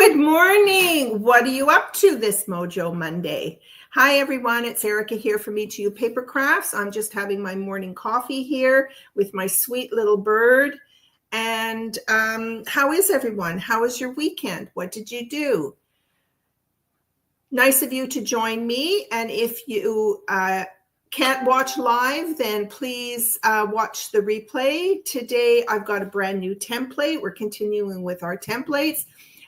Good morning. What are you up to this Mojo Monday? Hi, everyone. It's Erica here from Me To You Paper Crafts. I'm just having my morning coffee here with my sweet little bird. And how is everyone? How was your weekend? What did you do? Nice of you to join me. And if you can't watch live, then please watch the replay. Today, I've got a brand new template. We're continuing with our templates.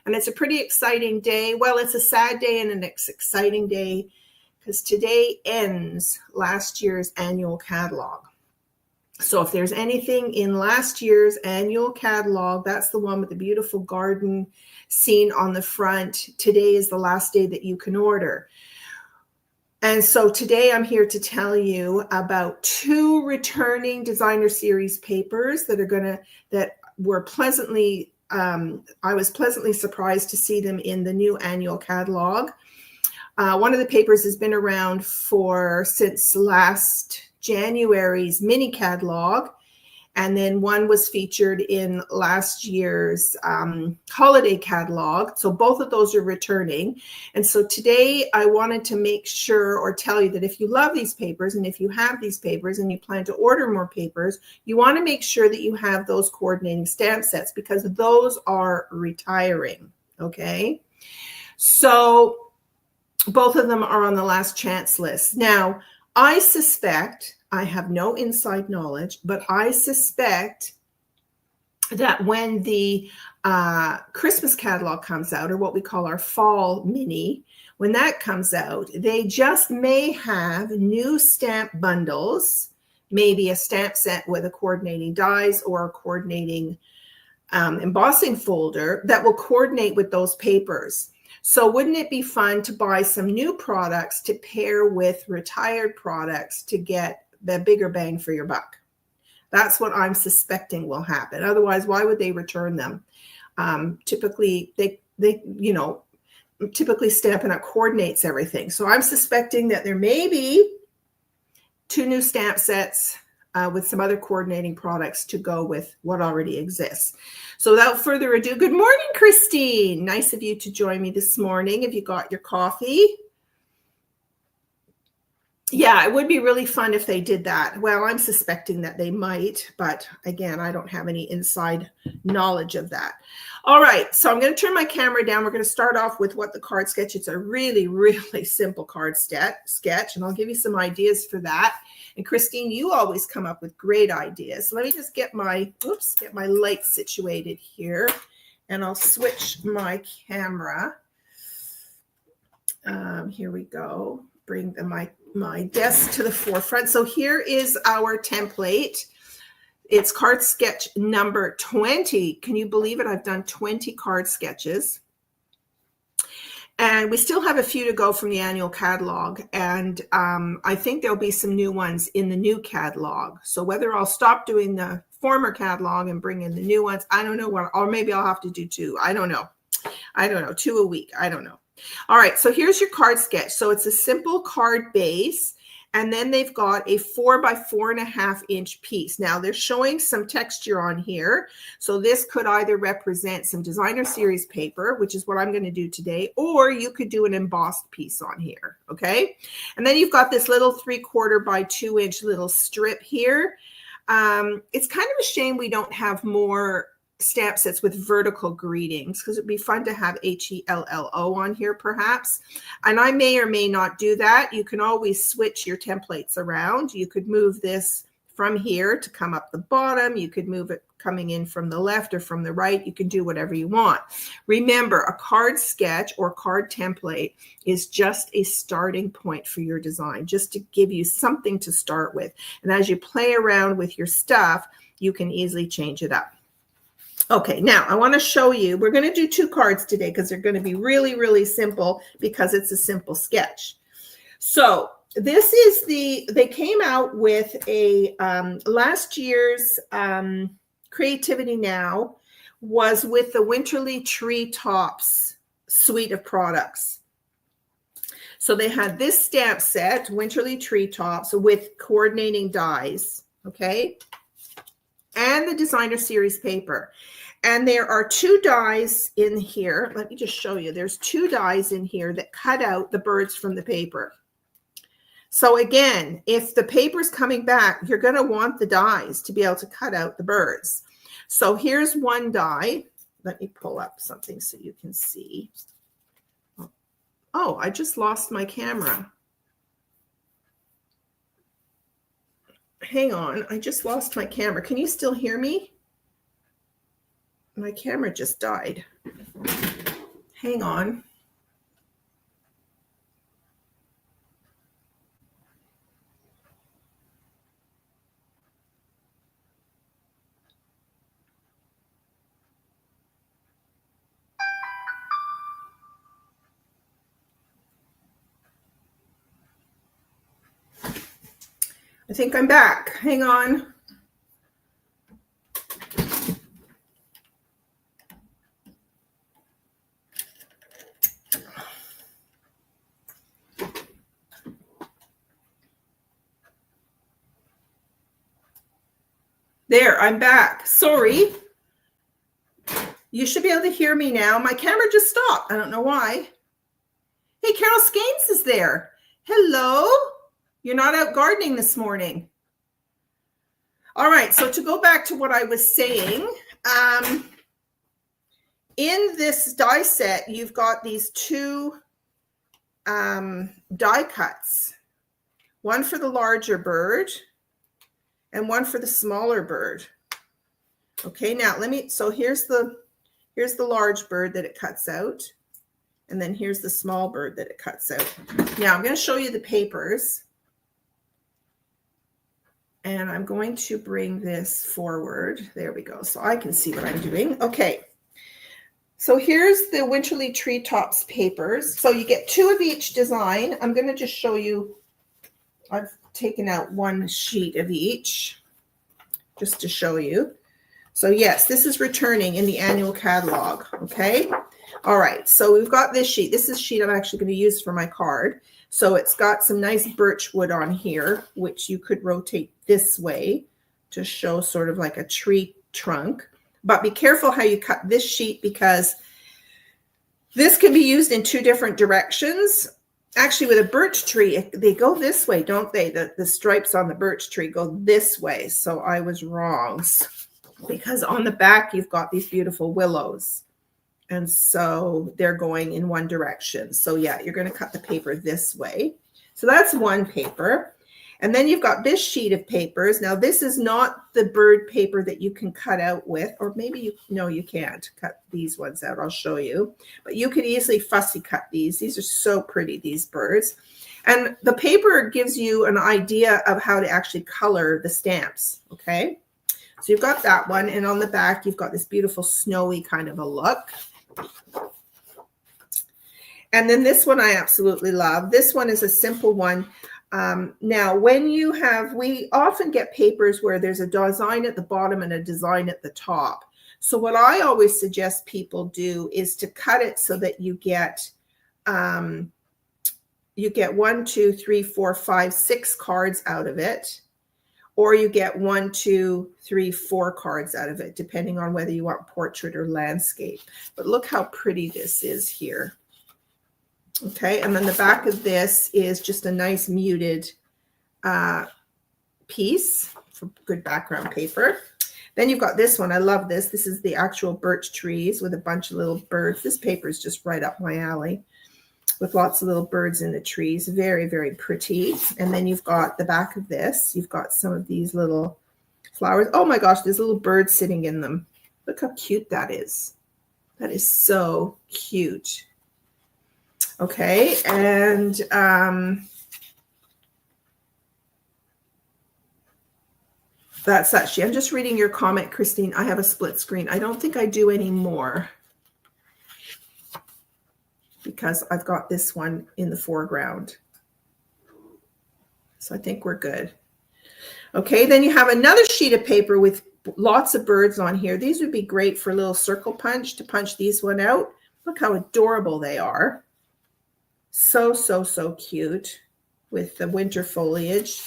And it's a pretty exciting day. Well, it's a sad day and an exciting day because today ends last year's annual catalog. So if there's anything in last year's annual catalog, that's the one with the beautiful garden scene on the front. Today is the last day that you can order. And so today I'm here to tell you about 2 returning designer series papers that were pleasantly I was pleasantly surprised to see them in the new annual catalog. One of the papers has been around since last January's mini catalog, and then one was featured in last year's holiday catalog. So both of those are returning. And so today I wanted to make sure or tell you that if you love these papers and if you have these papers and you plan to order more papers, you want to make sure that you have those coordinating stamp sets because those are retiring. Okay. So both of them are on the last chance list. Now, I suspect, I have no inside knowledge, but I suspect that when the Christmas catalog comes out, or what we call our fall mini, when that comes out, they just may have new stamp bundles, maybe a stamp set with a coordinating dies or a coordinating embossing folder that will coordinate with those papers. So wouldn't it be fun to buy some new products to pair with retired products to get the bigger bang for your buck? That's what I'm suspecting will happen. Otherwise, why would they return them? Typically, typically Stampin' Up coordinates everything. So I'm suspecting that there may be 2 new stamp sets with some other coordinating products to go with what already exists. So without further ado, good morning, Christine. Nice of you to join me this morning. Have you got your coffee? Yeah, it would be really fun if they did that. Well, I'm suspecting that they might, but again, I don't have any inside knowledge of that. All right, so I'm going to turn my camera down. We're going to start off with what the card sketch. It's a really, really simple card sketch, and I'll give you some ideas for that. And Christine, you always come up with great ideas. So let me just get my light situated here, and I'll switch my camera. Here we go. Bring my desk to the forefront. So here is our template. It's card sketch number 20. Can you believe it? I've done 20 card sketches. And we still have a few to go from the annual catalog. And I think there'll be some new ones in the new catalog. So whether I'll stop doing the former catalog and bring in the new ones, I don't know what, or maybe I'll have to do 2. I don't know. 2 a week. I don't know. All right, so here's your card sketch. So it's a simple card base, and then they've got a 4 by 4.5 inch piece. Now they're showing some texture on here. So this could either represent some designer series paper, which is what I'm going to do today, or you could do an embossed piece on here. Okay. And then you've got this little 3/4 by 2 inch little strip here. It's kind of a shame we don't have more stamp sets with vertical greetings because it'd be fun to have HELLO on here perhaps. And I may or may not do that. You can always switch your templates around. You could move this from here to come up the bottom. You could move it coming in from the left or from the right. You can do whatever you want. Remember, a card sketch or card template is just a starting point for your design, just to give you something to start with. And as you play around with your stuff, you can easily change it up. Okay, now I want to show you, we're going to do 2 cards today because they're going to be really, really simple because it's a simple sketch. So this is they came out with a, last year's Creativity Now was with the Winterly Treetops suite of products. So they had this stamp set, Winterly Treetops, with coordinating dies, okay? And the designer series paper. And there are 2 dies in here. Let me just show you. There's 2 dies in here that cut out the birds from the paper. So again, if the paper's coming back, you're going to want the dies to be able to cut out the birds. So here's one die. Let me pull up something so you can see. Oh, I just lost my camera. Hang on, I just lost my camera. Can you still hear me? My camera just died. Hang on. I think I'm back. Hang on. There, I'm back. Sorry. You should be able to hear me now. My camera just stopped. I don't know why. Hey, Carol Skanes is there. Hello. You're not out gardening this morning. All right, so to go back to what I was saying, in this die set, you've got these 2 die cuts. One for the larger bird and one for the smaller bird. Okay, now so here's the large bird that it cuts out, and then here's the small bird that it cuts out. Now I'm going to show you the papers, and I'm going to bring this forward. There we go, so I can see what I'm doing. Okay, so here's the Winterly Treetops papers. So you get 2 of each design. I'm going to just show you. I've taken out 1 sheet of each just to show you. So yes, this is returning in the annual catalog. Okay. All right. So we've got this sheet. This is a sheet I'm actually going to use for my card. So it's got some nice birch wood on here, which you could rotate this way to show sort of like a tree trunk. But be careful how you cut this sheet, because this can be used in 2 different directions. Actually, with a birch tree, they go this way, don't they? The stripes on the birch tree go this way. So I was wrong, because on the back, you've got these beautiful willows. And so they're going in one direction. So yeah, you're going to cut the paper this way. So that's one paper. And then you've got this sheet of papers. Now, this is not the bird paper that you can cut out with, or maybe you can't cut these ones out. I'll show you. But you could easily fussy cut these. These are so pretty, these birds. And the paper gives you an idea of how to actually color the stamps, okay? So you've got that one. And on the back, you've got this beautiful snowy kind of a look. And then this one I absolutely love. This one is a simple one. Now, when we often get papers where there's a design at the bottom and a design at the top. So what I always suggest people do is to cut it so that you get 1, 2, 3, 4, 5, 6 cards out of it, or you get 1, 2, 3, 4 cards out of it, depending on whether you want portrait or landscape. But look how pretty this is here. Okay, and then the back of this is just a nice muted piece for good background paper. Then you've got this one. I love this. This is the actual birch trees with a bunch of little birds. This paper is just right up my alley with lots of little birds in the trees. Very, very pretty. And then you've got the back of this. You've got some of these little flowers. Oh my gosh, there's little birds sitting in them. Look how cute that is. That is so cute. Okay, and that's actually, I'm just reading your comment, Christine. I have a split screen. I don't think I do anymore because I've got this one in the foreground. So I think we're good. Okay, then you have another sheet of paper with lots of birds on here. These would be great for a little circle punch to punch these one out. Look how adorable they are. So, so, so cute with the winter foliage.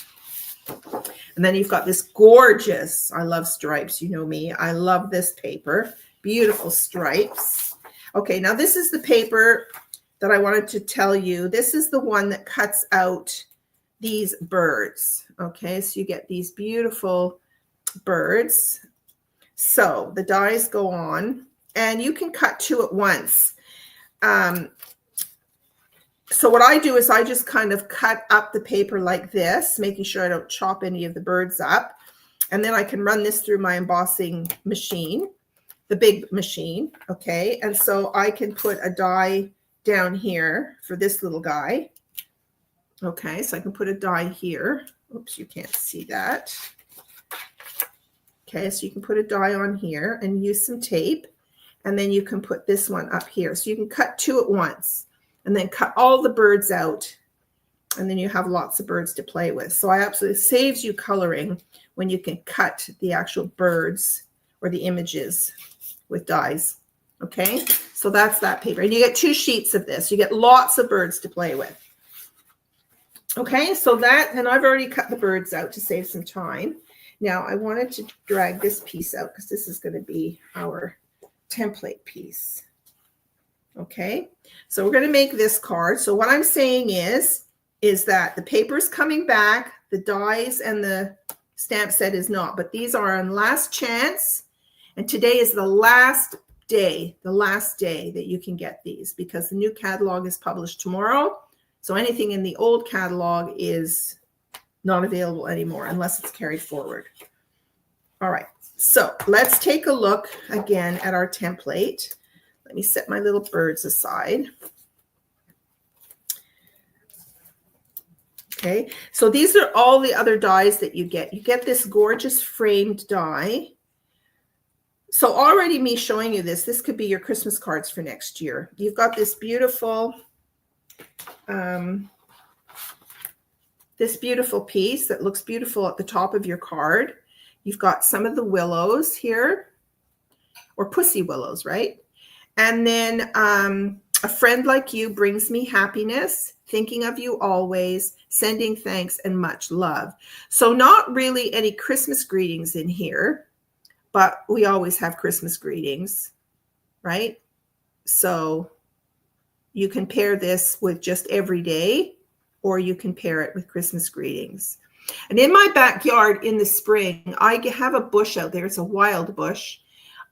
And then you've got this gorgeous, I love stripes, you know me. I love this paper. Beautiful stripes. Okay, now this is the paper that I wanted to tell you. This is the one that cuts out these birds. Okay, so you get these beautiful birds. So the dies go on, and you can cut 2 at once. So what I do is I just kind of cut up the paper like this, making sure I don't chop any of the birds up. And then I can run this through my embossing machine, the big machine, okay? And so I can put a die down here for this little guy. Okay, so I can put a die here. Oops, you can't see that. Okay, so you can put a die on here and use some tape. And then you can put this one up here. So you can cut 2 at once and then cut all the birds out. And then you have lots of birds to play with. So I absolutely saves you coloring when you can cut the actual birds or the images with dies. Okay, so that's that paper. And you get 2 sheets of this. You get lots of birds to play with. Okay, so that, and I've already cut the birds out to save some time. Now I wanted to drag this piece out because this is going to be our template piece. Okay, so we're going to make this card. So what I'm saying is that the paper's coming back, the dies and the stamp set is not, but these are on last chance. And today is the last day that you can get these because the new catalog is published tomorrow. So anything in the old catalog is not available anymore unless it's carried forward. All right, so let's take a look again at our template. Let me set my little birds aside. Okay, so these are all the other dies that you get. You get this gorgeous framed die. So already me showing you this could be your Christmas cards for next year. You've got this beautiful piece that looks beautiful at the top of your card. You've got some of the willows here, or pussy willows, right? And then a friend like you brings me happiness, thinking of you always, sending thanks and much love. So not really any Christmas greetings in here, but we always have Christmas greetings, right? So you can pair this with just every day, or you can pair it with Christmas greetings. And in my backyard in the spring, I have a bush out there. It's a wild bush.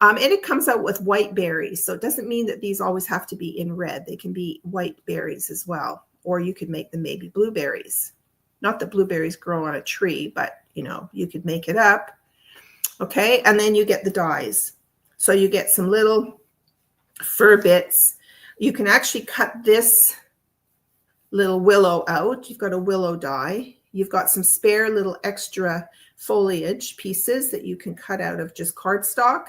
And it comes out with white berries. So it doesn't mean that these always have to be in red. They can be white berries as well. Or you could make them maybe blueberries. Not that blueberries grow on a tree, but you know, you could make it up. Okay, and then you get the dies. So you get some little fur bits. You can actually cut this little willow out. You've got a willow die. You've got some spare little extra foliage pieces that you can cut out of just cardstock.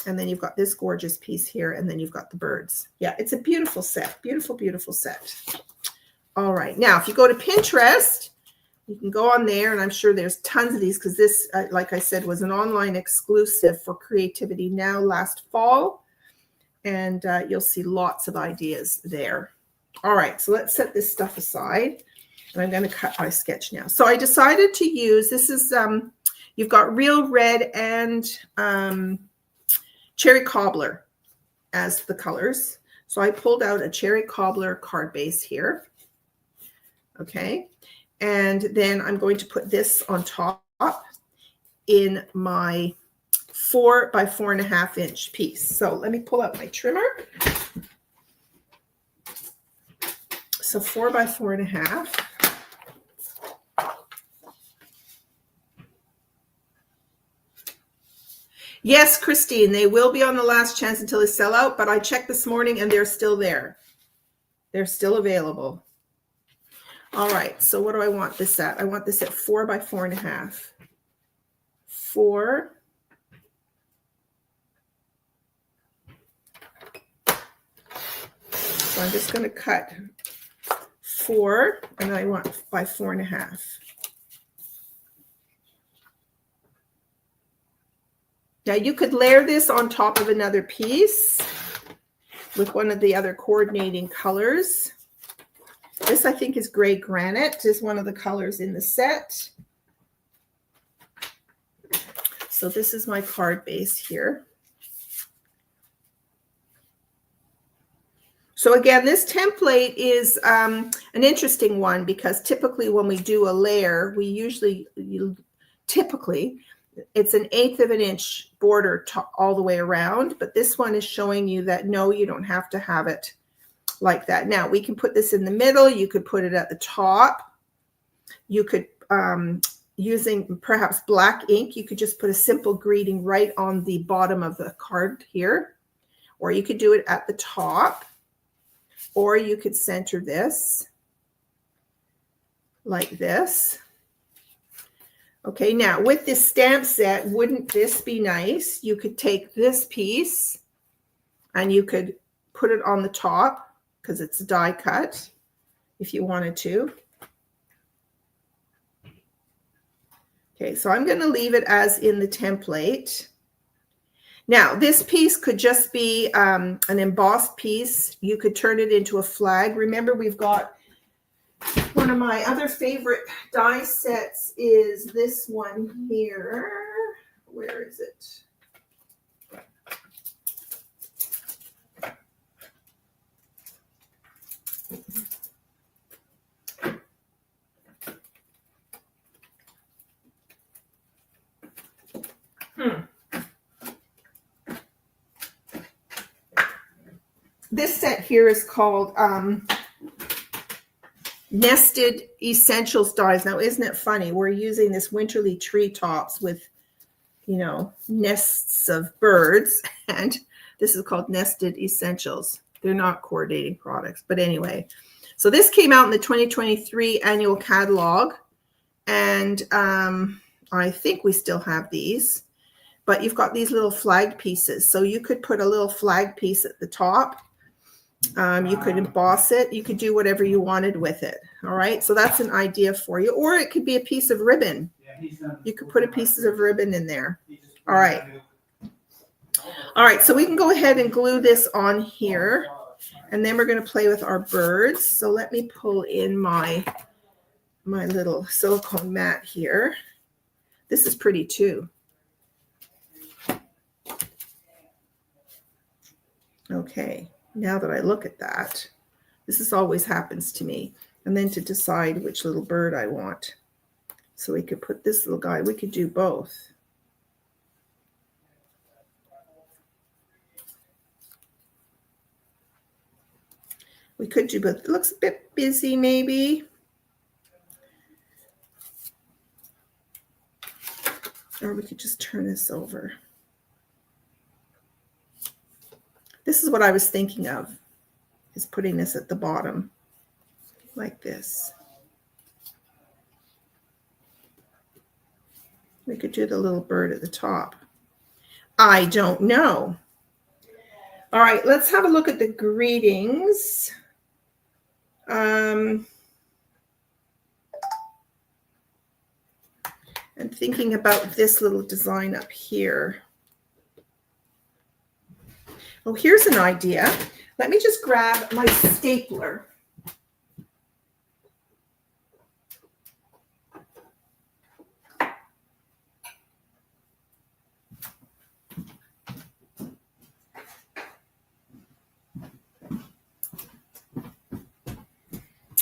And then you've got this gorgeous piece here, and then you've got the birds. Yeah, it's a beautiful set. Beautiful, beautiful set. All right. Now, if you go to Pinterest, you can go on there, and I'm sure there's tons of these because this, like I said, was an online exclusive for Creativity Now last fall. And you'll see lots of ideas there. All right. So let's set this stuff aside. And I'm going to cut my sketch now. So I decided to use, this is, you've got Real Red and Cherry Cobbler as the colors. So I pulled out a Cherry Cobbler card base here. Okay. And then I'm going to put this on top in my 4 by 4.5 inch piece. So let me pull out my trimmer. So 4 by 4.5. Yes, Christine, they will be on the last chance until they sell out, but I checked this morning and they're still there. They're still available. All right, so what do I want this at? I want this at 4 by 4.5. 4. So I'm just going to cut 4, and I want by 4.5. Now you could layer this on top of another piece with one of the other coordinating colors. This, I think, is gray granite, is one of the colors in the set. So this is my card base here. So again, this template is an interesting one because typically when we do a layer, we usually, typically, it's an 1/8 of an inch border all the way around, but this one is showing you that no, you don't have to have it like that. Now we can put this in the middle. You could put it at the top. You could, using perhaps black ink, you could just put a simple greeting right on the bottom of the card here, or you could do it at the top, or you could center this like this. Okay, now with this stamp set, wouldn't this be nice? You could take this piece and you could put it on the top because it's a die cut if you wanted to. Okay, so I'm going to leave it as in the template. Now, this piece could just be an embossed piece. You could turn it into a flag. Remember, we've got one of my other favorite die sets is this one here. Where is it? This set here is called Nested Essentials Dies. Now, isn't it funny? We're using this winterly treetops with, you know, nests of birds, and this is called Nested Essentials. They're not coordinating products, but anyway. So this came out in the 2023 Annual Catalogue, and I think we still have these, but you've got these little flag pieces. So you could put a little flag piece at the top. You could emboss it. You could do whatever you wanted with it. All right. So that's an idea for you. Or it could be a piece of ribbon. You could put a piece of ribbon in there. All right. All right. So we can go ahead and glue this on here. And then we're going to play with our birds. So let me pull in my little silicone mat here. This is pretty too. Okay. Now that I look at that, this always happens to me. And then to decide which little bird I want. So we could put this little guy, we could do both. We could do both. It looks a bit busy maybe. Or we could just turn this over. This is what I was thinking of, is putting this at the bottom like this. We could do the little bird at the top. I don't know. All right, let's have a look at the greetings. I'm thinking about this little design up here. Oh, here's an idea. Let me just grab my stapler.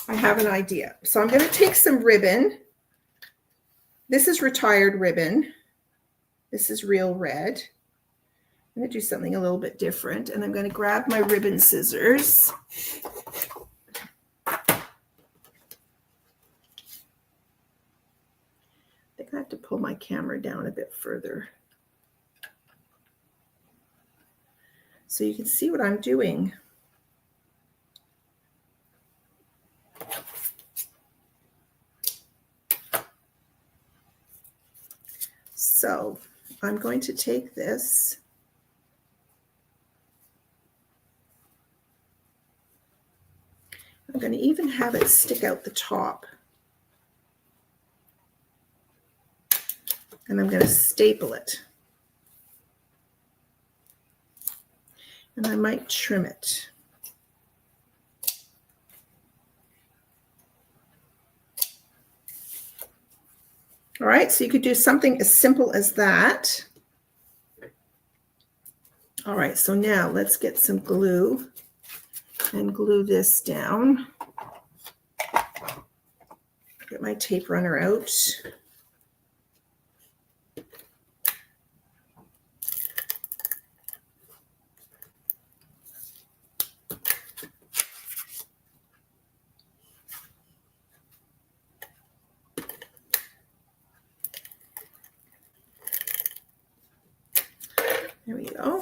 I have an idea. So I'm going to take some ribbon. This is retired ribbon. This is real red. I'm going to do something a little bit different, and I'm going to grab my ribbon scissors. I think I have to pull my camera down a bit further so you can see what I'm doing. So I'm going to take this. I'm going to even have it stick out the top. And I'm going to staple it. And I might trim it. All right, so you could do something as simple as that. All right, so now let's get some glue. and glue this down. Get my tape runner out. There we go.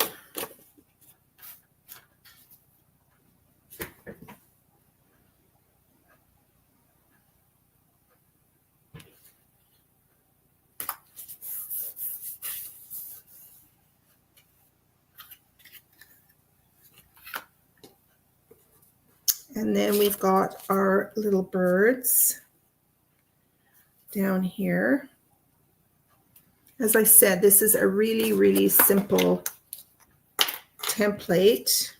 And then we've got our little birds down here. As I said, this is a really, really simple template.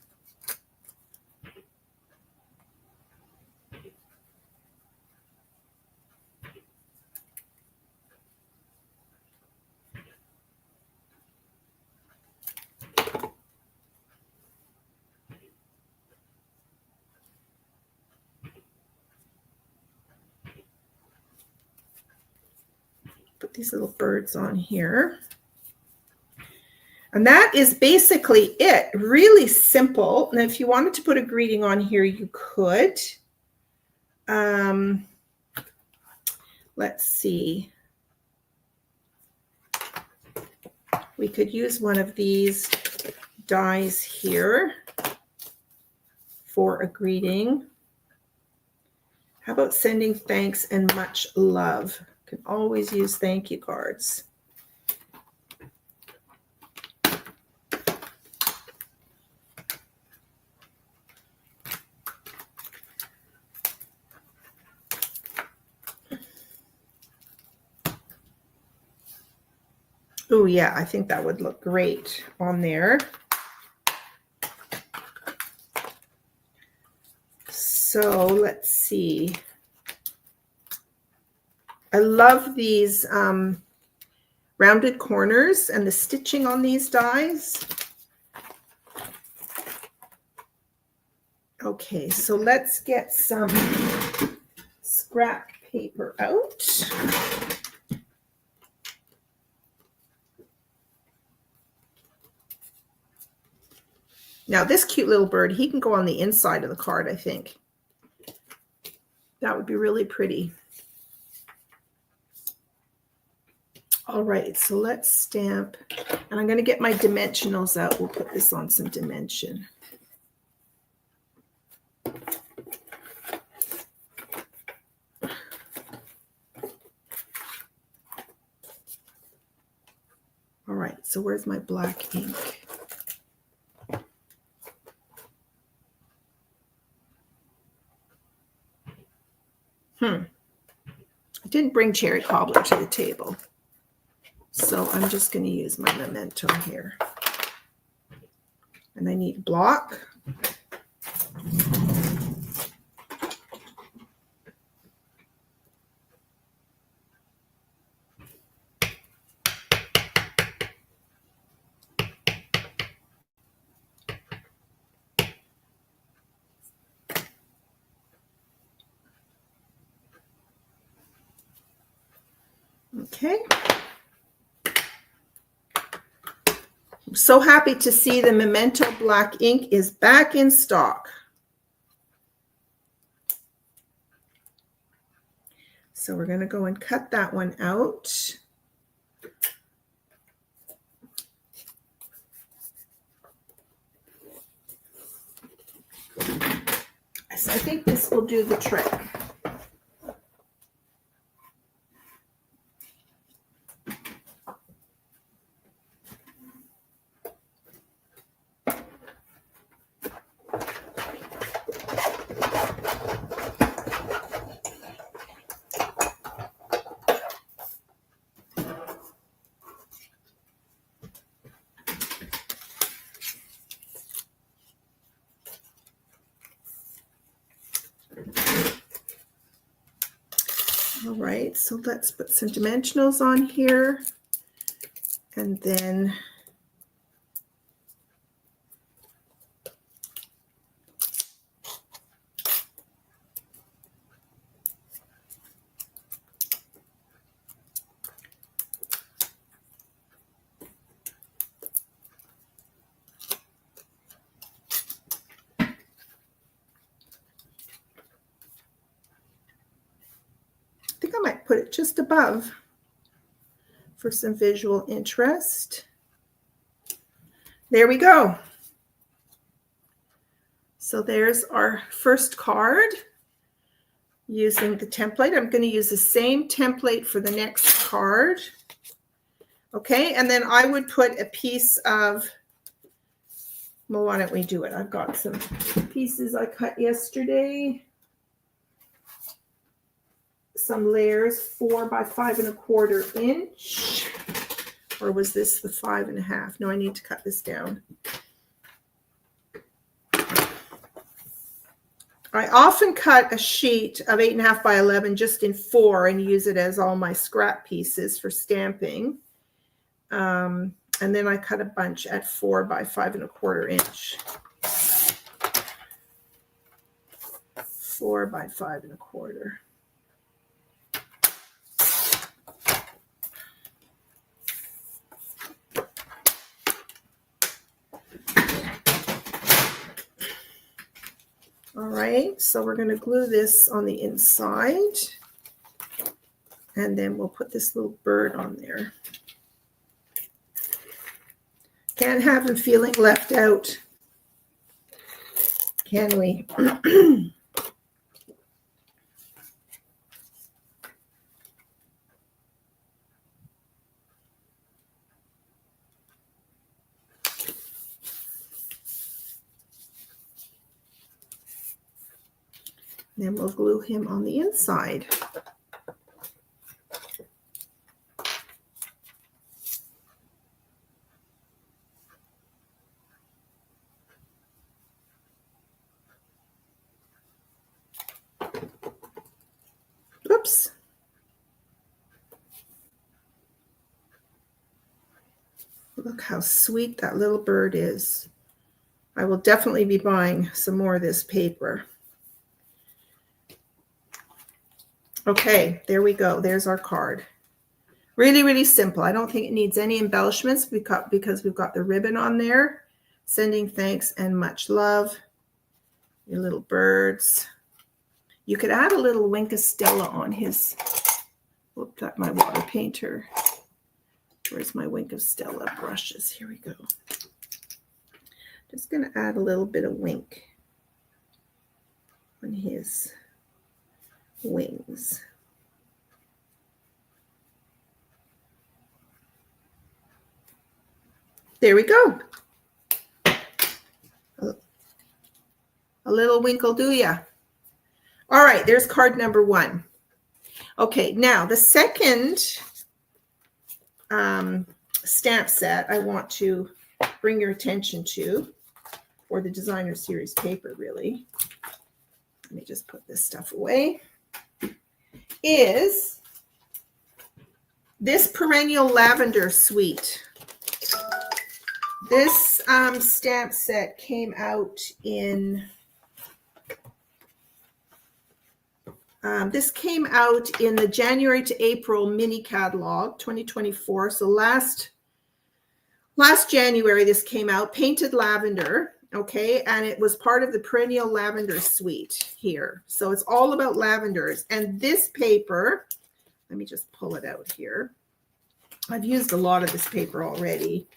Put these little birds on here. And that is basically it. Really simple. And if you wanted to put a greeting on here, you could. Let's see. We could use one of these dies here for a greeting. How about sending thanks and much love? Can always use thank you cards. Oh yeah, I think that would look great on there. So let's see. I love these rounded corners and the stitching on these dies. Okay, so let's get some scrap paper out. Now this cute little bird, he can go on the inside of the card, I think. That would be really pretty. All right, so let's stamp. And I'm going to get my dimensionals out. We'll put this on some dimension. All right, so where's my black ink? I didn't bring cherry cobbler to the table, so I'm just going to use my memento here. And I need block. Okay. I'm so happy to see the Memento black ink is back in stock. So we're going to go and cut that one out. So I think this will do the trick. All right, so let's put some dimensionals on here, and then put it just above for some visual interest. There we go. So there's our first card using the template. I'm going to use the same template for the next card. Okay, and then I would put a piece of, well, why don't we do it? I've got some pieces I cut yesterday. Some layers, 4 by 5 1/4 inch. Or was this the 5 1/2? No, I need to cut this down. I often cut a sheet of 8 1/2 by 11 just in 4 and use it as all my scrap pieces for stamping. And then I cut a bunch at 4 by 5 1/4 inch. 4 by 5 1/4. All right, so we're going to glue this on the inside, and then we'll put this little bird on there. Can't have him feeling left out, can we? Then we'll glue him on the inside. Oops. Look how sweet that little bird is. I will definitely be buying some more of this paper. Okay, there we go. There's our card. Really, really simple. I don't think it needs any embellishments because we've got the ribbon on there. Sending thanks and much love. Your little birds. You could add a little Wink of Stella on his, whoop, got my water painter. Where's my Wink of Stella brushes? Here we go. Just going to add a little bit of wink on his wings. There we go. A little winkle do ya. All right, there's card number 1. Okay, now the second stamp set I want to bring your attention to, for the designer series paper, really. Let me just put this stuff away. Is this Perennial Lavender Suite. This stamp set came out in the January to April mini catalog 2024. So last January this came out, painted lavender. Okay, and it was part of the Perennial Lavender Suite here. So it's all about lavenders. And this paper, let me just pull it out here. I've used a lot of this paper already.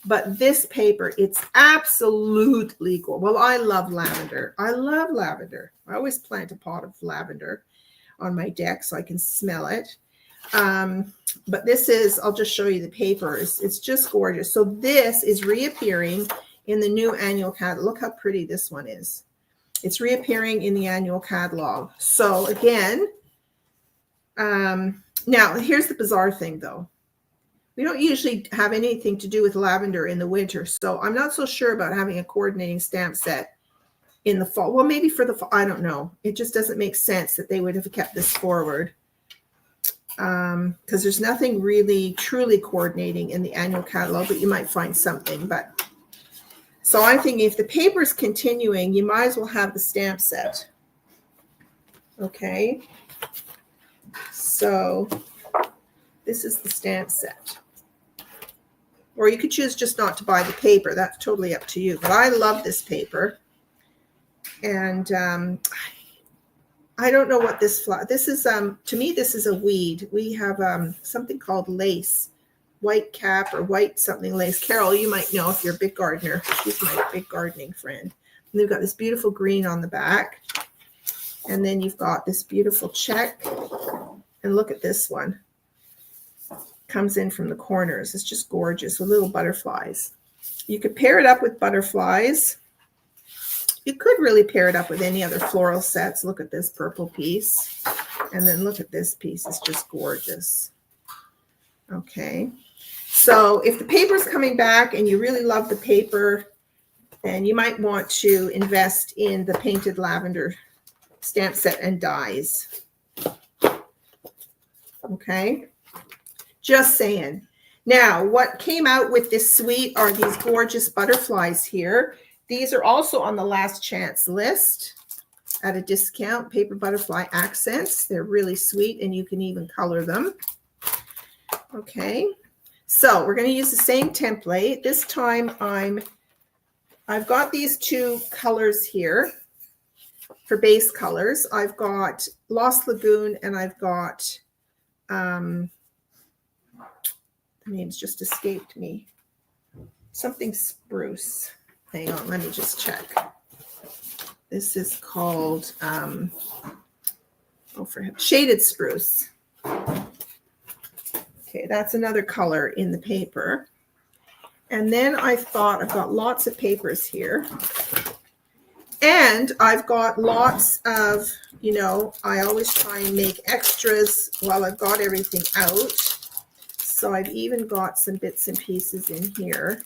But this paper, it's absolutely gorgeous. Well, I love lavender. I love lavender. I always plant a pot of lavender on my deck so I can smell it. But this is, I'll just show you the paper. It's just gorgeous. So this is reappearing in the new annual catalog. Look how pretty this one is. It's reappearing in the annual catalog. So again, now here's the bizarre thing though. We don't usually have anything to do with lavender in the winter. So I'm not so sure about having a coordinating stamp set in the fall. Well, maybe for the fall, I don't know. It just doesn't make sense that they would have kept this forward. Because there's nothing really truly coordinating in the annual catalog, but you might find something. But so I'm thinking if the paper's continuing, you might as well have the stamp set. Okay. So this is the stamp set. Or you could choose just not to buy the paper. That's totally up to you. But I love this paper. And I don't know what this flower, this is, to me, this is a weed. We have something called lace, white cap or white something lace. Carol, you might know if you're a big gardener. She's my big gardening friend. And they've got this beautiful green on the back. And then you've got this beautiful check. And look at this one. Comes in from the corners. It's just gorgeous with little butterflies. You could pair it up with butterflies. You could really pair it up with any other floral sets. Look at this purple piece. And then look at this piece. It's just gorgeous. Okay. So if the paper is coming back and you really love the paper, then you might want to invest in the painted lavender stamp set and dies. Okay. Just saying. Now, what came out with this suite are these gorgeous butterflies here. These are also on the last chance list at a discount, paper butterfly accents. They're really sweet and you can even color them. Okay, so we're going to use the same template. This time I've got these two colors here for base colors. I've got Lost Lagoon and I've got, the name's just escaped me, something spruce. Hang on, let me just check. This is called, Shaded Spruce. Okay, that's another color in the paper. And then I thought I've got lots of papers here. And I've got lots of, you know, I always try and make extras while I've got everything out. So I've even got some bits and pieces in here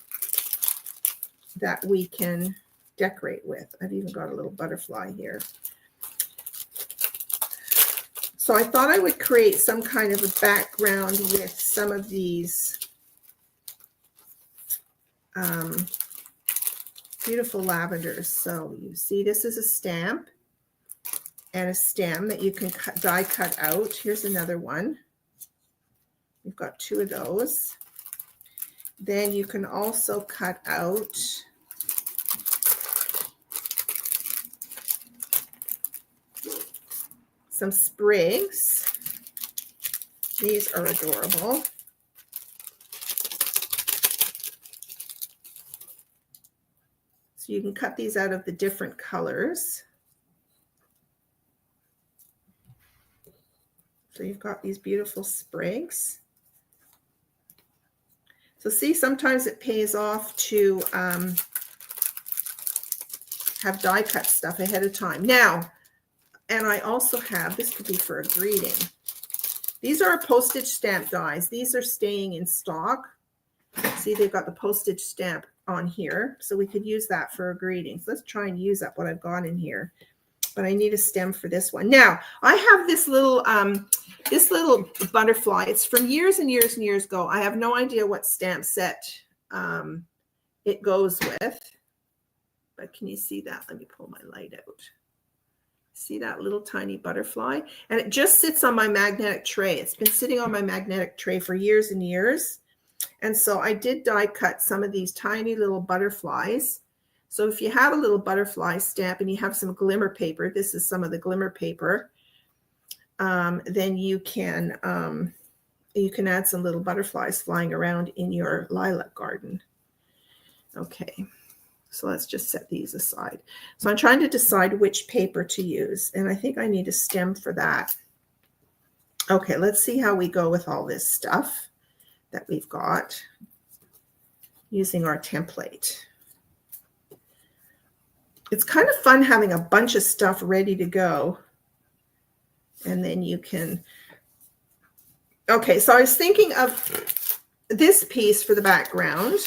that we can decorate with. I've even got a little butterfly here. So I thought I would create some kind of a background with some of these beautiful lavenders. So you see this is a stamp and a stem that you can die cut out. Here's another one. We've got two of those. Then you can also cut out some sprigs. These are adorable. So you can cut these out of the different colors. So you've got these beautiful sprigs. So see, sometimes it pays off to have die cut stuff ahead of time. Now, and I also have, this could be for a greeting. These are postage stamp dies. These are staying in stock. See, they've got the postage stamp on here. So we could use that for a greeting. So let's try and use up what I've got in here. But I need a stem for this one. Now, I have this little butterfly. It's from years and years and years ago. I have no idea what stamp set it goes with. But can you see that? Let me pull my light out. See that little tiny butterfly? And it just sits on my magnetic tray. It's been sitting on my magnetic tray for years and years. And so I did die cut some of these tiny little butterflies. So if you have a little butterfly stamp and you have some glimmer paper, this is some of the glimmer paper, then you can add some little butterflies flying around in your lilac garden. Okay. So let's just set these aside. So I'm trying to decide which paper to use. And I think I need a stem for that. Okay, let's see how we go with all this stuff that we've got using our template. It's kind of fun having a bunch of stuff ready to go. And then you can, okay, so I was thinking of this piece for the background.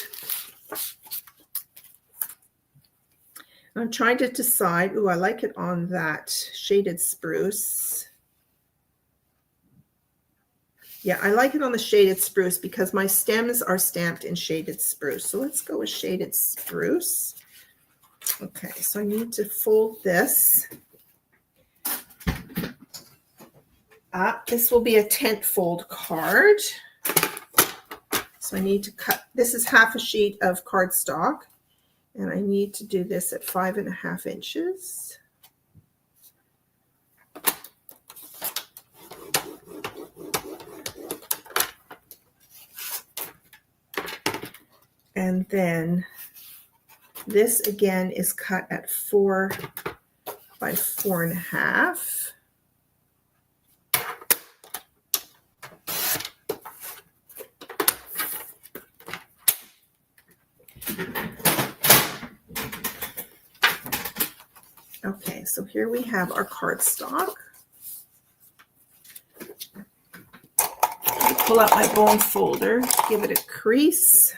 I'm trying to decide, ooh, I like it on that shaded spruce. Yeah, I like it on the shaded spruce because my stems are stamped in shaded spruce. So let's go with shaded spruce. Okay, so I need to fold this up. This will be a tent fold card. So I need to cut, this is half a sheet of cardstock. And I need to do this at 5.5 inches. And then this again is cut at 4 by 4.5. Okay, so here we have our cardstock. Pull out my bone folder, give it a crease.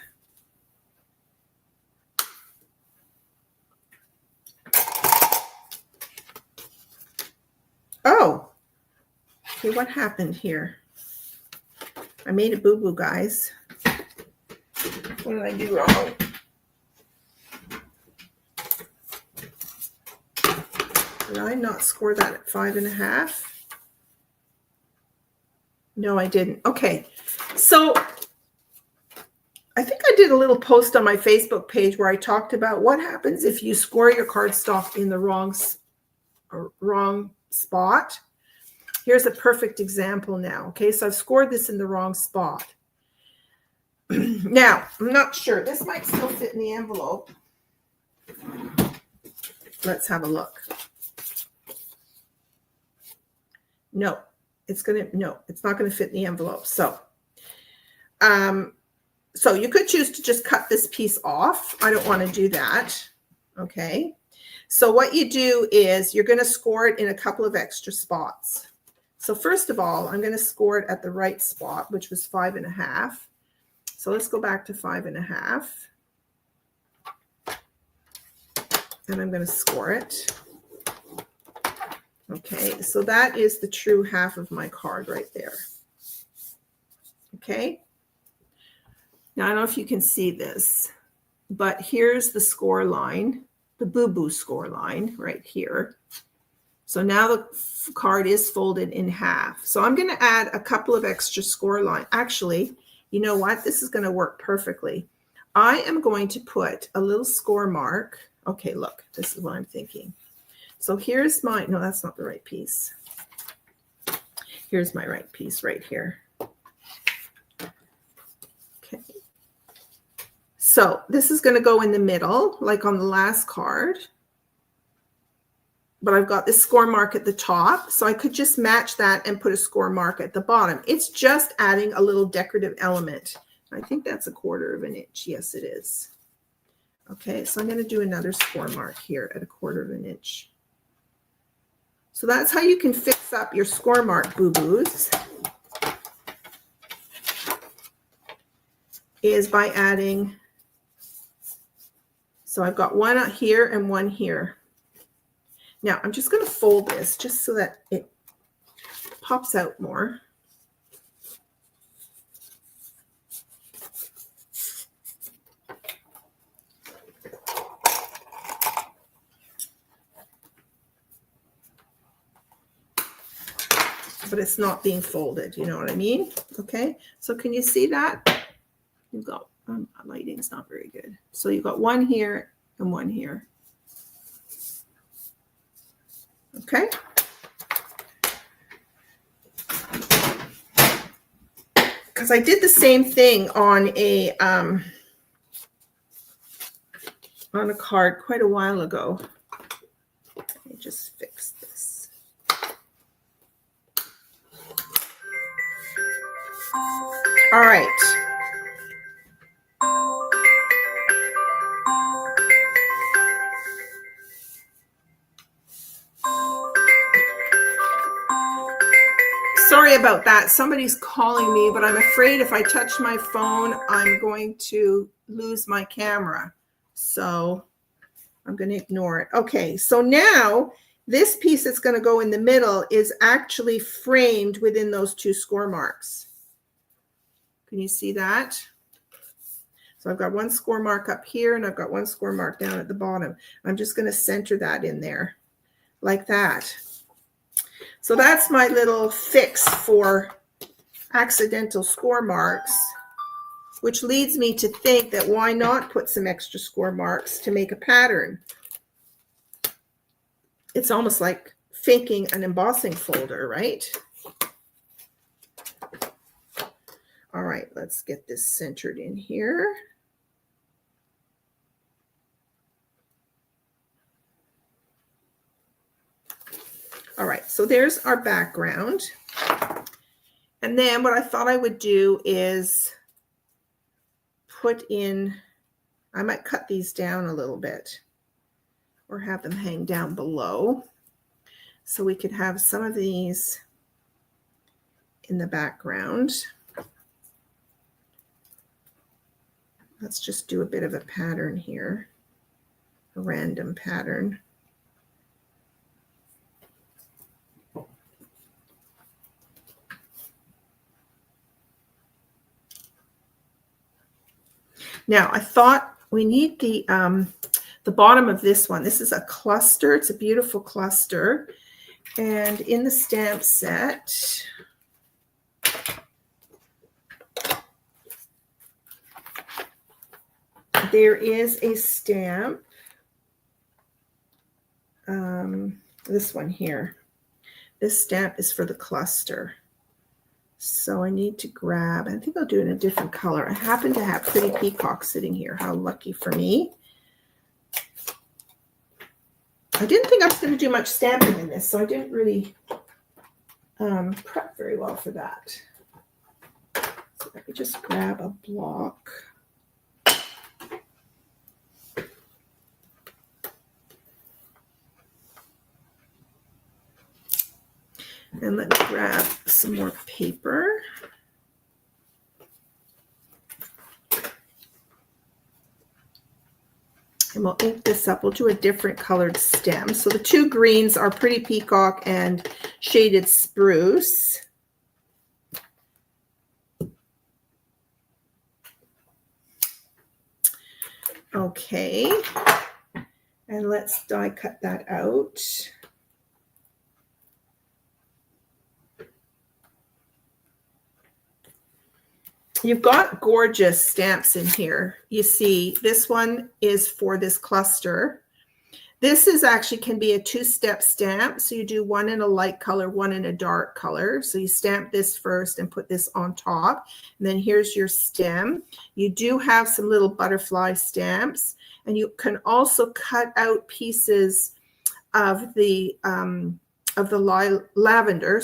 Oh, okay, what happened here? I made a boo-boo, guys. What did I do wrong? Did I not score that at 5.5? No, I didn't. Okay, so I think I did a little post on my Facebook page where I talked about what happens if you score your cardstock in the wrong spot. Here's a perfect example now. Okay, so I've scored this in the wrong spot. Now, I'm not sure. This might still fit in the envelope. Let's have a look. No, it's not going to fit in the envelope. So, so you could choose to just cut this piece off. I don't want to do that. Okay. So what you do is you're going to score it in a couple of extra spots. So first of all, I'm going to score it at the right spot, which was 5.5. So let's go back to 5.5. And I'm going to score it. Okay, so that is the true half of my card right there. Okay. Now, I don't know if you can see this, but here's the score line, the boo-boo score line right here. So now the card is folded in half. So I'm going to add a couple of extra score line. Actually, you know what? This is going to work perfectly. I am going to put a little score mark. Okay, look, this is what I'm thinking. So here's my, no, that's not the right piece. Here's my right piece right here. Okay. So this is going to go in the middle, like on the last card. But I've got this score mark at the top, so I could just match that and put a score mark at the bottom. It's just adding a little decorative element. I think that's 1/4 inch. Yes, it is. Okay, so I'm going to do another score mark here at 1/4 inch. So that's how you can fix up your score mark boo-boos, is by adding. So I've got one out here and one here. Now, I'm just going to fold this just so that it pops out more. But it's not being folded, you know what I mean? Okay, so can you see that? You've got, lighting's not very good. So you've got one here and one here. Okay. Because I did the same thing on a card quite a while ago. Let me just fix this. All right. Sorry about that. Somebody's calling me, but I'm afraid if I touch my phone, I'm going to lose my camera. So I'm going to ignore it. Okay, so now this piece that's going to go in the middle is actually framed within those two score marks. Can you see that? So I've got one score mark up here and I've got one score mark down at the bottom. I'm just going to center that in there like that. So that's my little fix for accidental score marks, which leads me to think that why not put some extra score marks to make a pattern? It's almost like faking an embossing folder, right? All right, let's get this centered in here. All right, so there's our background. And then what I thought I would do is put in, I might cut these down a little bit or have them hang down below. So we could have some of these in the background. Let's just do a bit of a pattern here, a random pattern. Now, I thought we need the bottom of this one. This is a cluster. It's a beautiful cluster. And in the stamp set, there is a stamp, this one here. This stamp is for the cluster. So I need to grab, I think I'll do it in a different color. I happen to have Pretty Peacock sitting here. How lucky for me. I didn't think I was going to do much stamping in this, so I didn't really prep very well for that. So I could just grab a block. And let me grab some more paper. And we'll ink this up. We'll do a different colored stem. So the two greens are Pretty Peacock and Shaded Spruce. Okay. And let's die cut that out. You've got gorgeous stamps in here. You see, this one is for this cluster. This is actually can be a two-step stamp. So you do one in a light color, one in a dark color. So you stamp this first and put this on top. And then here's your stem. You do have some little butterfly stamps. And you can also cut out pieces of the lavender,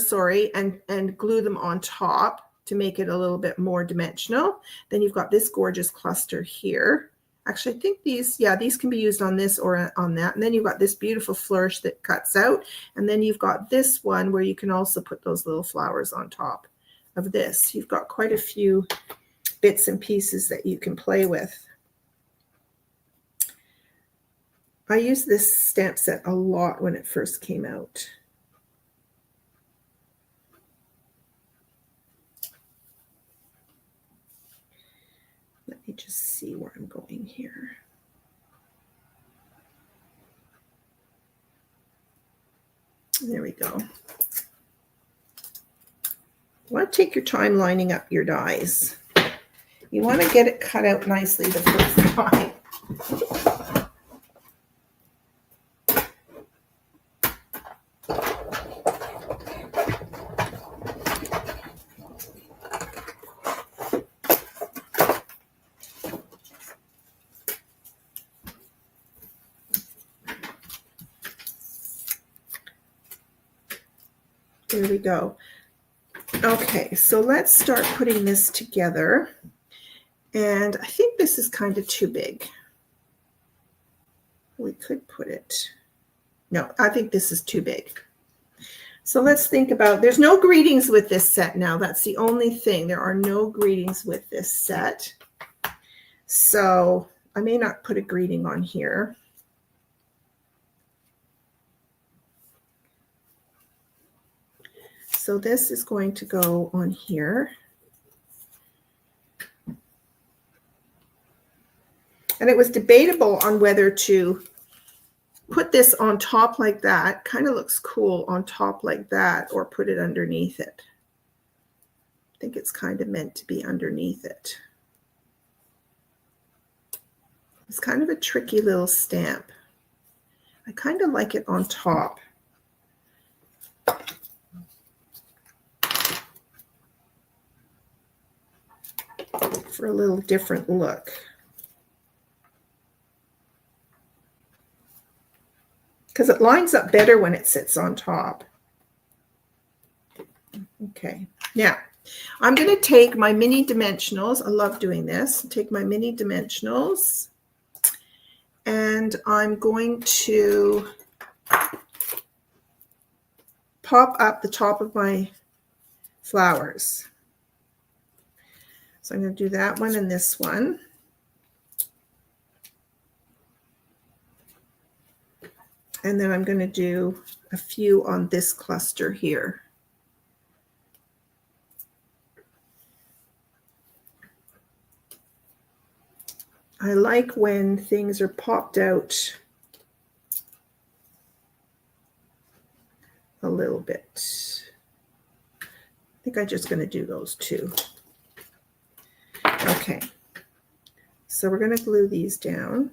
and glue them on top to make it a little bit more dimensional. Then you've got this gorgeous cluster here. Actually, I think these can be used on this or on that. And then you've got this beautiful flourish that cuts out. And then you've got this one where you can also put those little flowers on top of this. You've got quite a few bits and pieces that you can play with. I used this stamp set a lot when it first came out. Let me just see where I'm going here. There we go. You want to take your time lining up your dies. You want to get it cut out nicely the first time. There we go. Okay, so let's start putting this together. And I think this is kind of too big. We could put it. No, I think this is too big. So let's think about, there's no greetings with this set now. That's the only thing. There are no greetings with this set. So I may not put a greeting on here. So this is going to go on here. And it was debatable on whether to put this on top like that. Kind of looks cool on top like that, or put it underneath it. I think it's kind of meant to be underneath it. It's kind of a tricky little stamp. I kind of like it on top. For a little different look. Because it lines up better when it sits on top. Okay, now I'm going to take my mini dimensionals. I love doing this. Take my mini dimensionals and I'm going to pop up the top of my flowers. So I'm going to do that one and this one. And then I'm going to do a few on this cluster here. I like when things are popped out a little bit. I think I'm just going to do those two. Okay, so we're going to glue these down.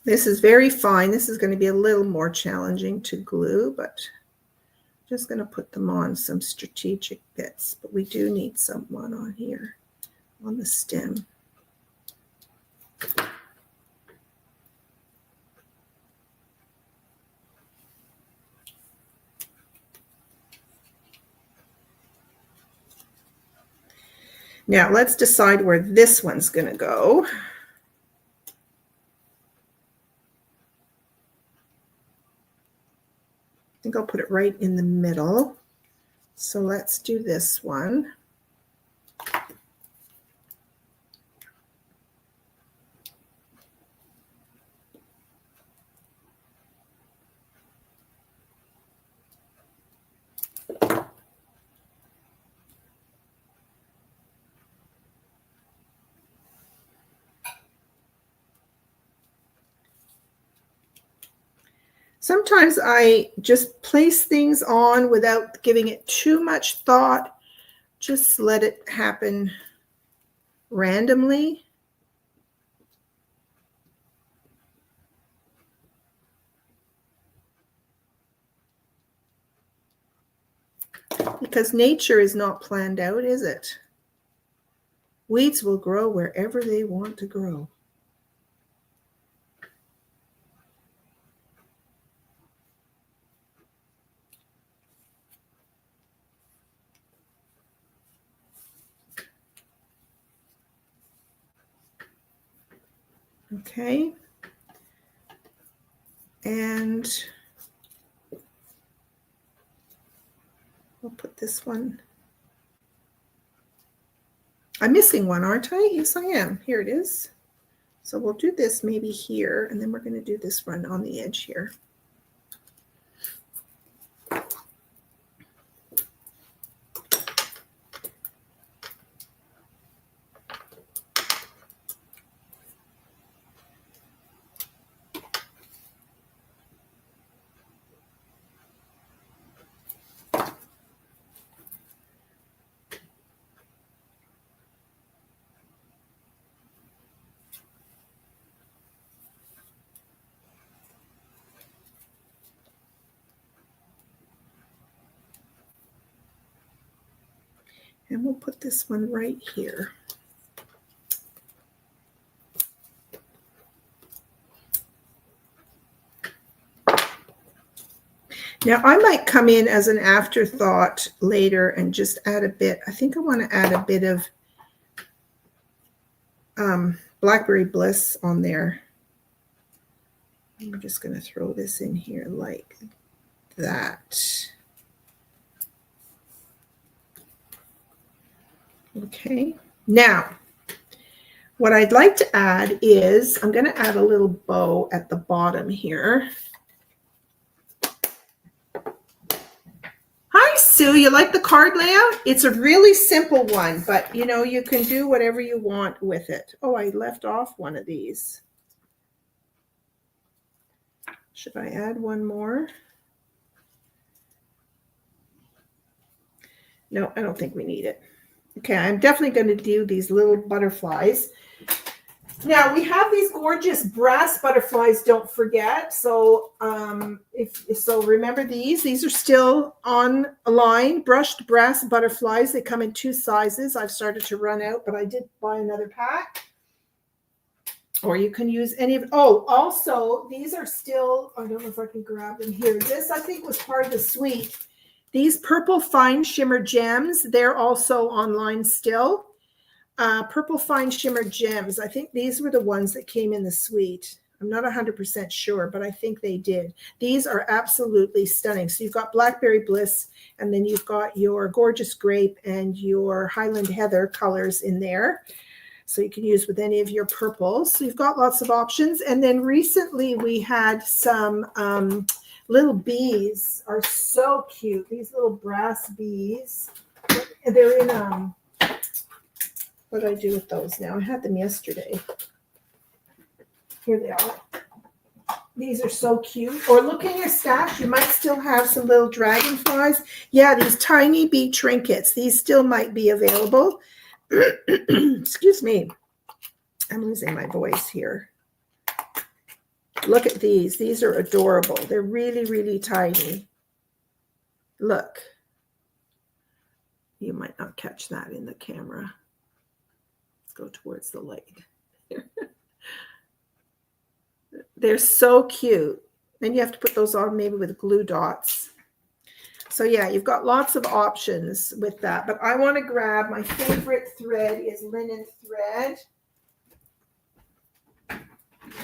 This is very fine. This is going to be a little more challenging to glue, but I'm just going to put them on some strategic bits. But we do need someone on here on the stem. Now let's decide where this one's going to go. I think I'll put it right in the middle. So let's do this one. Sometimes I just place things on without giving it too much thought. Just let it happen randomly. Because nature is not planned out, is it? Weeds will grow wherever they want to grow. Okay, and we'll put this one. I'm missing one, aren't I? Yes, I am. Here it is. So we'll do this maybe here, and then we're going to do this one on the edge here. And we'll put this one right here. Now I might come in as an afterthought later and just add a bit. I think I want to add a bit of Blackberry Bliss on there. I'm just going to throw this in here like that. Okay, now what I'd like to add is I'm going to add a little bow at the bottom here. Hi, Sue, you like the card layout? It's a really simple one, but you know, you can do whatever you want with it. Oh, I left off one of these. Should I add one more? No, I don't think we need it. Okay, I'm definitely going to do these little butterflies. Now we have these gorgeous brass butterflies, don't forget. So remember these are still on a line, brushed brass butterflies. They come in 2 sizes. I've started to run out, but I did buy another pack. Or you can use any of, oh, also these are still, I don't know if I can grab them here. This I think was part of the suite. These purple fine shimmer gems, they're also online still. Purple fine shimmer gems. I think these were the ones that came in the suite. I'm not 100% sure, but I think they did. These are absolutely stunning. So you've got Blackberry Bliss, and then you've got your Gorgeous Grape and your Highland Heather colors in there. So you can use with any of your purples. So you've got lots of options. And then recently we had some little bees. Are so cute. These little brass bees. They're in what do I do with those now? I had them yesterday. Here they are. These are so cute. Or look in your stash. You might still have some little dragonflies. Yeah, these tiny bee trinkets. These still might be available. Excuse me. I'm losing my voice here. Look at these. These are adorable. They're really, really tiny. Look. You might not catch that in the camera. Go towards the light. They're so cute. Then you have to put those on maybe with glue dots. So yeah, you've got lots of options with that. But I want to grab, my favorite thread is linen thread.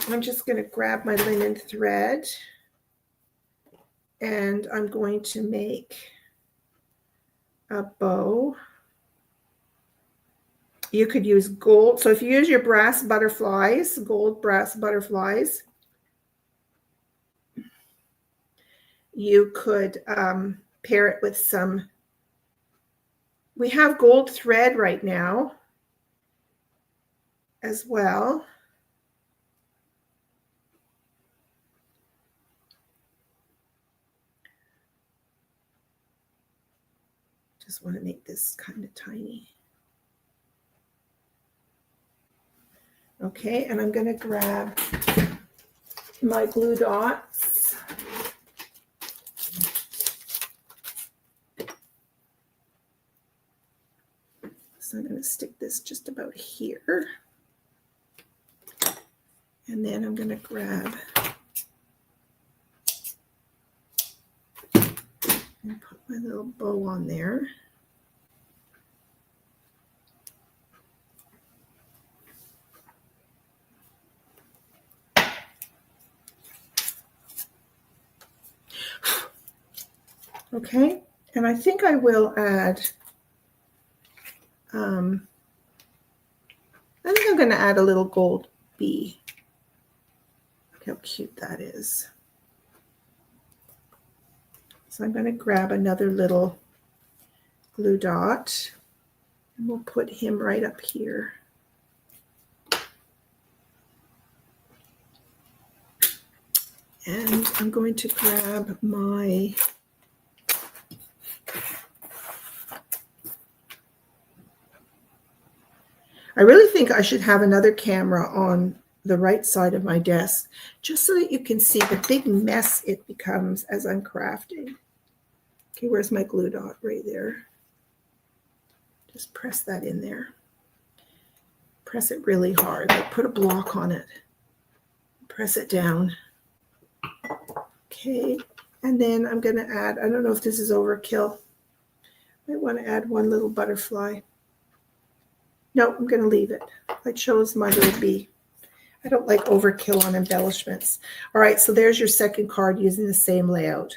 I'm just going to grab my linen thread. And I'm going to make a bow. You could use gold. So if you use your brass butterflies, gold brass butterflies, you could pair it with some. We have gold thread right now as well. Just want to make this kind of tiny. Okay, and I'm going to grab my glue dots. So I'm going to stick this just about here. And then I'm going to grab and put my little bow on there. Okay, and I think I will add, I think I'm going to add a little gold bee. Look how cute that is. So I'm going to grab another little glue dot, and we'll put him right up here. And I'm going to grab my I really think I should have another camera on the right side of my desk, just so that you can see the big mess it becomes as I'm crafting. Okay, where's my glue dot? Right there. Just press that in there. Press it really hard. Like put a block on it. Press it down. Okay, and then I'm going to add, I don't know if this is overkill. I want to add one little butterfly. No, I'm going to leave it. I chose my little bee. I don't like overkill on embellishments. All right, so there's your second card using the same layout.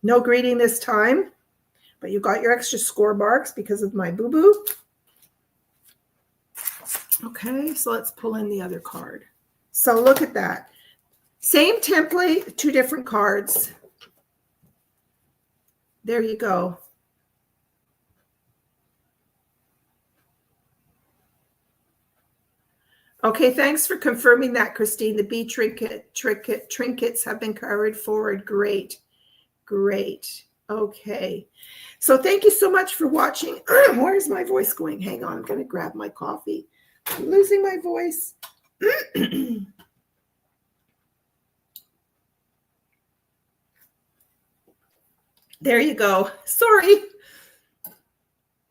No greeting this time, but you got your extra score marks because of my boo-boo. Okay, so let's pull in the other card. So look at that. Same template, 2 different cards. There you go. Okay, thanks for confirming that, Christine. The bee trinkets have been carried forward. Great. Great. Okay. So thank you so much for watching. Where's my voice going? Hang on, I'm going to grab my coffee. I'm losing my voice. There you go. Sorry.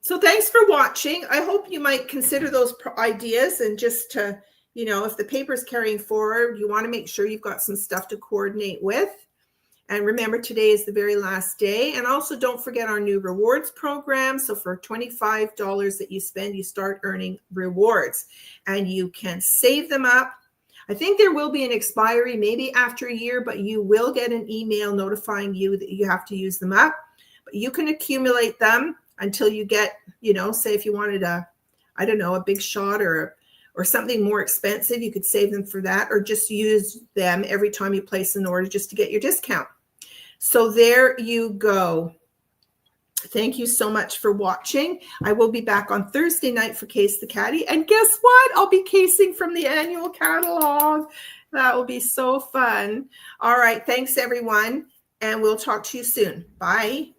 So thanks for watching. I hope you might consider those ideas, and just to, you know, if the paper's carrying forward, you want to make sure you've got some stuff to coordinate with. And remember, today is the very last day. And also don't forget our new rewards program. So for $25 that you spend, you start earning rewards, and you can save them up. I think there will be an expiry maybe after a year, but you will get an email notifying you that you have to use them up. But you can accumulate them until you get, you know, say if you wanted a, I don't know, a big shot or something more expensive, you could save them for that, or just use them every time you place an order just to get your discount. So there you go. Thank you so much for watching. I will be back on Thursday night for Case the Caddy. And guess what? I'll be casing from the annual catalog. That will be so fun. All right. Thanks, everyone. And we'll talk to you soon. Bye.